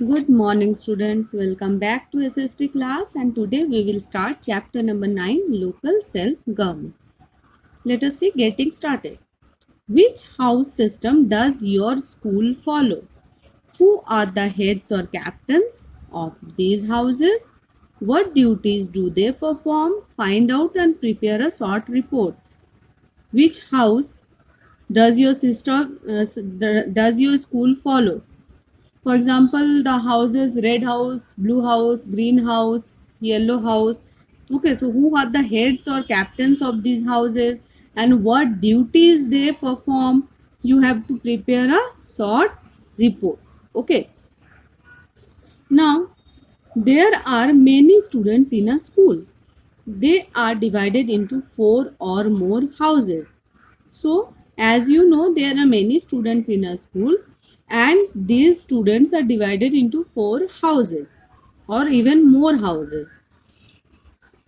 Good morning students, welcome back to SST class and today we will start chapter number 9 local self-government. Let us see getting started. Which house system does your school follow? Who are the heads or captains of these houses? What duties do they perform? Find out and prepare a short report. Which house does your school follow? For example, the houses red house, blue house, green house, yellow house. Okay, so who are the heads or captains of these houses and what duties they perform? You have to prepare a short report. Okay. Now, there are many students in a school. They are divided into 4 or more houses. So, as you know, there are many students in a school and these students are divided into 4 houses or even more houses.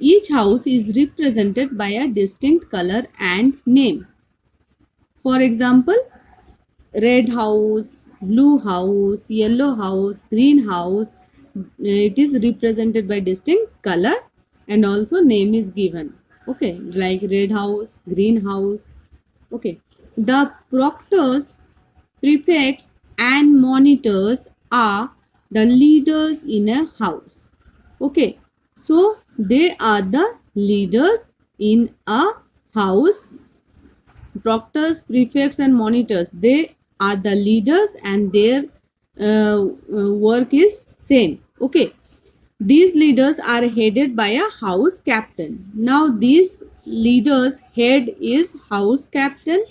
Each house is represented by a distinct color and name. For example, red house, blue house, yellow house, green house. It is represented by distinct color and also name is given. Okay, like red house, green house. Okay, the proctors, prefects and monitors are the leaders in a house. Okay, so they are the leaders in a house. Proctors, prefects and monitors, they are the leaders and their work is same. Okay, these leaders are headed by a house captain. Now these leaders head is house captain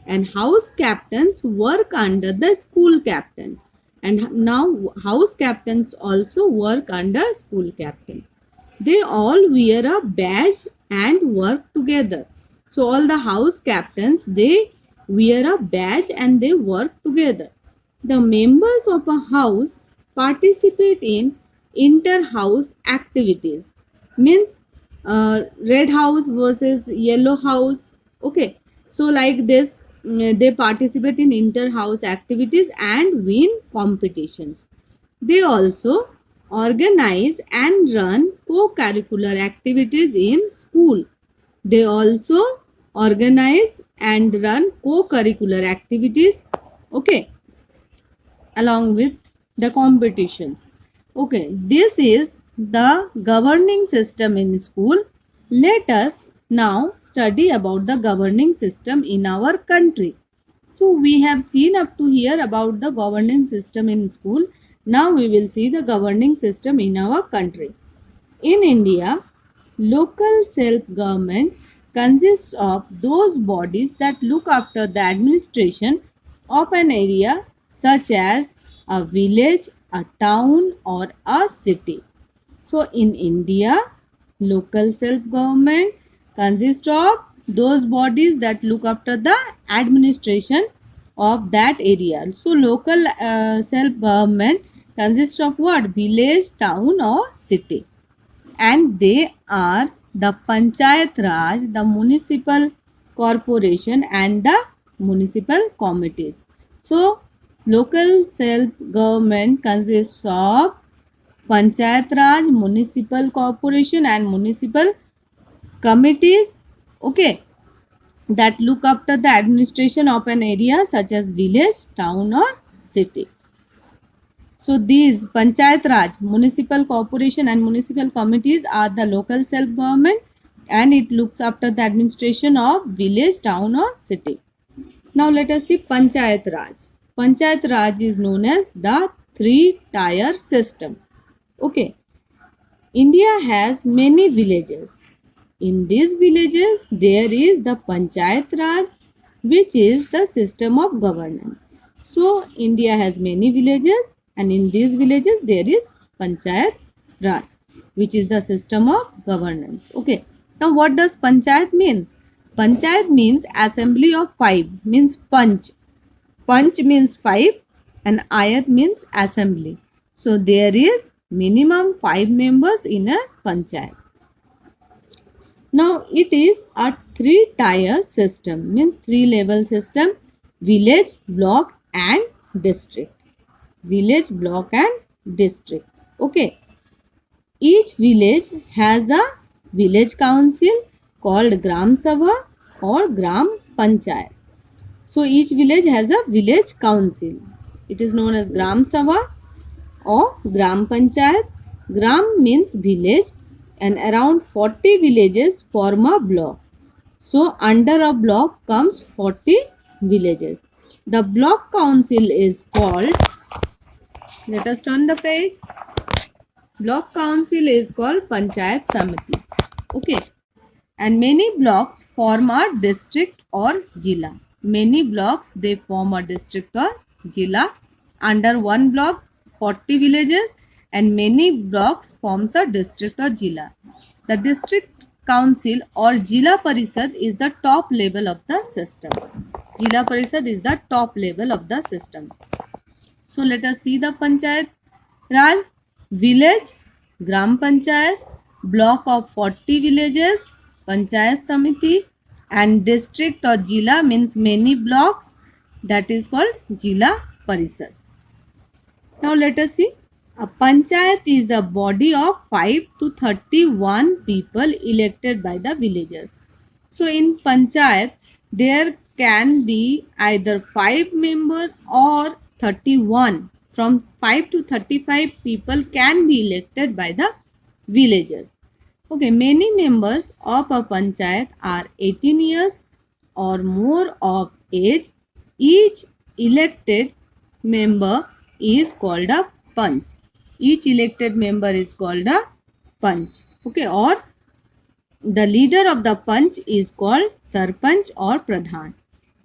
and house captains work under the school captain. And now house captains also work under school captain. They all wear a badge and work together. So all the house captains, they wear a badge and they work together. The members of a house participate in inter-house activities. Means red house versus yellow house. Okay. So like this, they participate in inter-house activities and win competitions. They also organize and run co-curricular activities in school. They also organize and run co-curricular activities, okay, along with the competitions. Okay, this is the governing system in school. Let us now study about the governing system in our country. So we have seen up to here about the governing system in school. Now we will see the governing system in our country. In India, local self-government consists of those bodies that look after the administration of an area such as a village, a town or a city. So in India, local self-government consists of those bodies that look after the administration of that area. So local self-government consists of what? Village, town or city. And they are the Panchayat Raj, the municipal corporation and the municipal committees. So local self-government consists of Panchayat Raj, municipal corporation and municipal committees, okay, that look after the administration of an area such as village, town or city. So these Panchayat Raj, municipal corporation and municipal committees are the local self-government and it looks after the administration of village, town or city. Now let us see Panchayat Raj. Panchayat Raj is known as the three-tier system. Okay. India has many villages. In these villages, there is the Panchayat Raj, which is the system of governance. So, India has many villages and in these villages, there is Panchayat Raj, which is the system of governance. Okay. Now, what does Panchayat means? Panchayat means assembly of 5, means Panch. Panch means 5 and Ayat means assembly. So, there is minimum 5 members in a Panchayat. Now it is a 3-tier system, means 3-level system: village, block and district. Village, block and district. Okay. Each village has a village council called Gram Sabha or Gram Panchayat. So each village has a village council. It is known as Gram Sabha or Gram Panchayat. Gram means village and around 40 villages form a block. So under a block comes 40 villages. The block council is called, let us turn the page. Block council is called Panchayat Samiti. Okay. And many blocks form a district or Jila. Many blocks they form a district or Jila. Under one block 40 villages and many blocks forms a district or Jila. The district council or Jila Parishad is the top level of the system. Jila Parishad is the top level of the system. So let us see the Panchayat Raj. Village, Gram Panchayat, block of 40 villages, Panchayat Samiti, and district or Jila means many blocks, that is called Jila Parishad. Now let us see. A Panchayat is a body of 5 to 31 people elected by the villagers. So in Panchayat, there can be either 5 members or 31. From 5 to 35 people can be elected by the villagers. Okay, many members of a panchayat are 18 years or more of age. Each elected member is called a panch. Each elected member is called a panch. Okay, or the leader of the panch is called sarpanch or pradhan.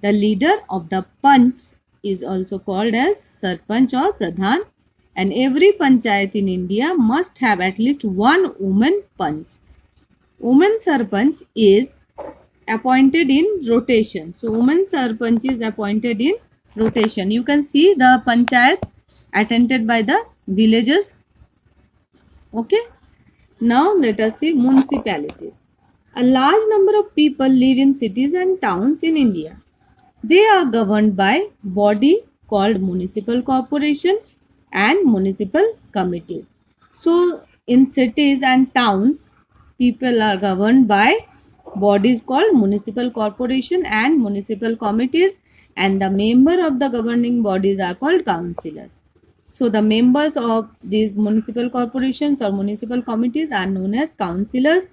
The leader of the panch is also called as sarpanch or pradhan, and every panchayat in India must have at least one woman panch. Woman sarpanch is appointed in rotation. So woman sarpanch is appointed in rotation. You can see the panchayat attended by the villagers. Okay. Now let us see municipalities. A large number of people live in cities and towns in India. They are governed by body called municipal corporation and municipal committees. So in cities and towns, people are governed by bodies called municipal corporation and municipal committees, and the member of the governing bodies are called councillors. So the members of these municipal corporations or municipal committees are known as councillors.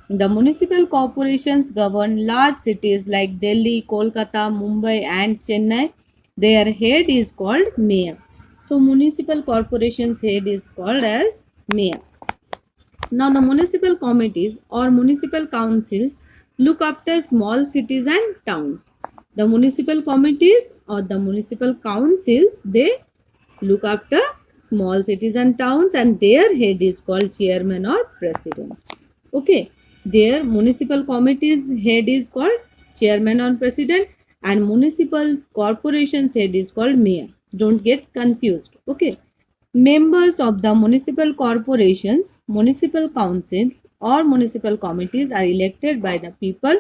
The municipal corporations govern large cities like Delhi, Kolkata, Mumbai and Chennai. Their head is called mayor. So municipal corporations head is called as mayor. Now the municipal committees or municipal councils look after small cities and towns. The municipal committees or the municipal councils, they look after small cities and towns, and their head is called chairman or president. Okay, their municipal committees head is called chairman or president, and municipal corporations head is called mayor. Don't get confused. Okay, members of the municipal corporations, municipal councils or municipal committees are elected by the people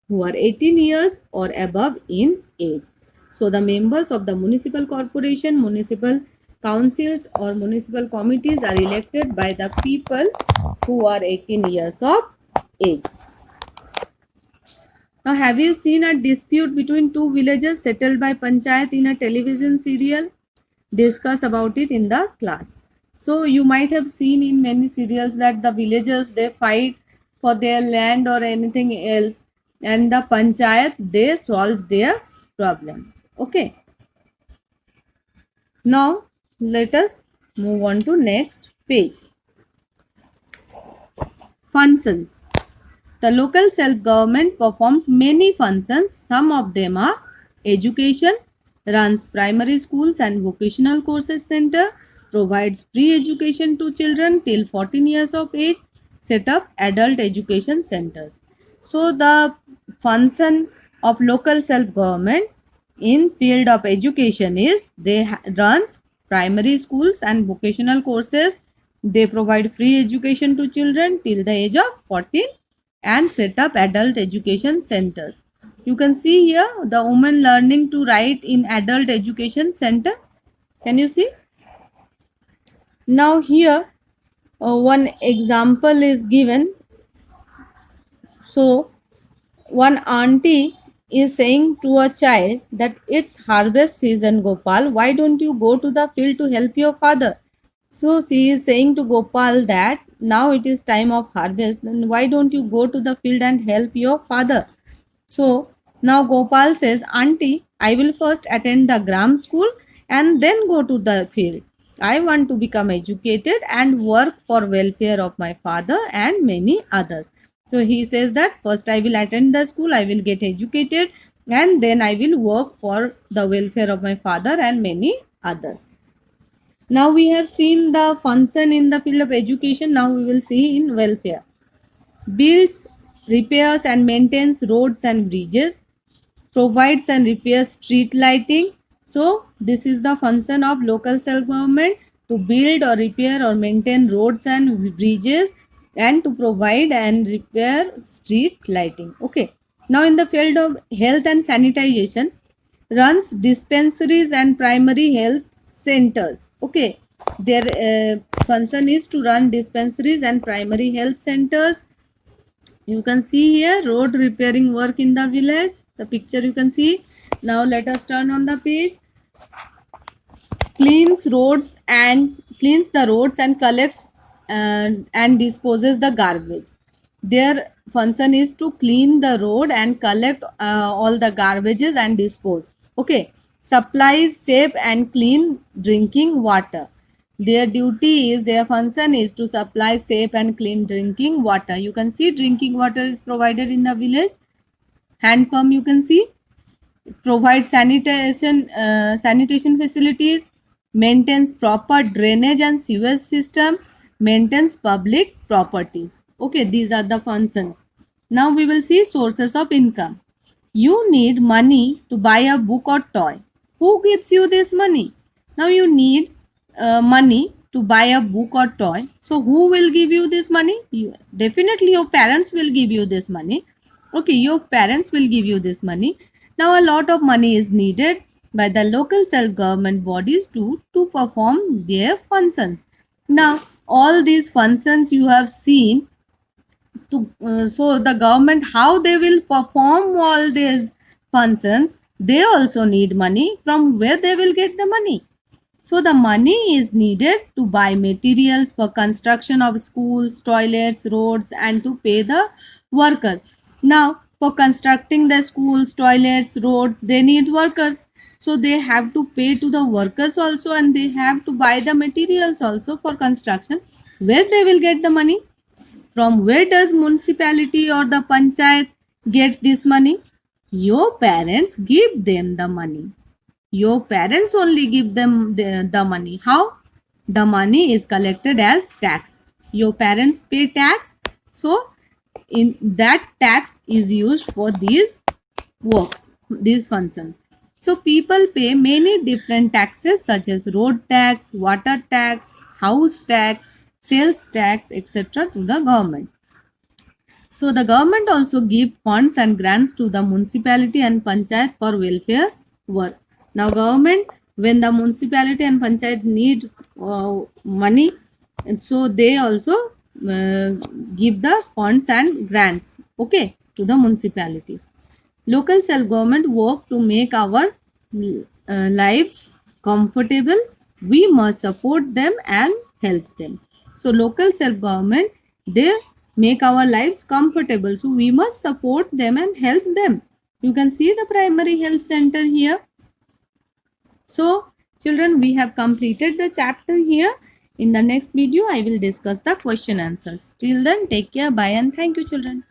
who are 18 years or above in age. So the members of the municipal corporation, municipal councils or municipal committees are elected by the people who are 18 years of age. Now have you seen a dispute between two villagers settled by panchayat in a television serial? Discuss about it in the class. So you might have seen in many serials that the villagers, they fight for their land or anything else, and the panchayat, they solve their problem. Okay. Now let us move on to next page. Functions. The local self-government performs many functions. Some of them are education, runs primary schools and vocational courses center, provides free education to children till 14 years of age, set up adult education centers. So the function of local self-government in field of education is they runs primary schools and vocational courses. They provide free education to children till the age of 14 and set up adult education centers. You can see here the woman learning to write in adult education center. Can you see? Now here one example is given. So one auntie is saying to a child that it's harvest season, Gopal. Why don't you go to the field to help your father? So she is saying to Gopal that now it is time of harvest. Then why don't you go to the field and help your father? So now Gopal says, Auntie, I will first attend the gram school and then go to the field. I want to become educated and work for welfare of my father and many others. So he says that first I will attend the school, I will get educated, and then I will work for the welfare of my father and many others. Now we have seen the function in the field of education. Now we will see in welfare. Builds, repairs and maintains roads and bridges, provides and repairs street lighting. So this is the function of local self-government, to build or repair or maintain roads and bridges and to provide and repair street lighting. Okay. Now in the field of health and sanitization, runs dispensaries and primary health centers. Okay. Their function is to run dispensaries and primary health centers. You can see here road repairing work in the village. The picture you can see. Now let us turn on the page. Cleans the roads and collects and disposes the garbage. Their function is to clean the road and collect all the garbages and dispose. Okay. Supplies safe and clean drinking water. Their function is to supply safe and clean drinking water. You can see drinking water is provided in the village. Hand pump you can see. Provides sanitation facilities, maintains proper drainage and sewage system, maintains public properties. Okay, these are the functions. Now we will see sources of income. You need money to buy a book or toy. Who gives you this money? Now you need money to buy a book or toy. So who will give you this money? Definitely your parents will give you this money. Okay, your parents will give you this money. Now a lot of money is needed by the local self-government bodies to perform their functions. Now all these functions you have seen, so the government, how they will perform all these functions, they also need money. From where they will get the money? So the money is needed to buy materials for construction of schools, toilets, roads, and to pay the workers. Now for constructing the schools, toilets, roads, they need workers. So they have to pay to the workers also, and they have to buy the materials also for construction. Where they will get the money? From where does municipality or the panchayat get this money? Your parents give them the money. Your parents only give them the money. How? The money is collected as tax. Your parents pay tax. So in that tax is used for these works, these functions. So people pay many different taxes such as road tax, water tax, house tax, sales tax, etc. to the government. So the government also give funds and grants to the municipality and panchayat for welfare work. Now government, when the municipality and panchayat need money, and so they also give the funds and grants, okay, to the municipality. Local self-government work to make our lives comfortable. We must support them and help them. So local self-government, they make our lives comfortable. So we must support them and help them. You can see the primary health center here. So children, we have completed the chapter here. In the next video, I will discuss the question answers. Till then, take care. Bye and thank you, children.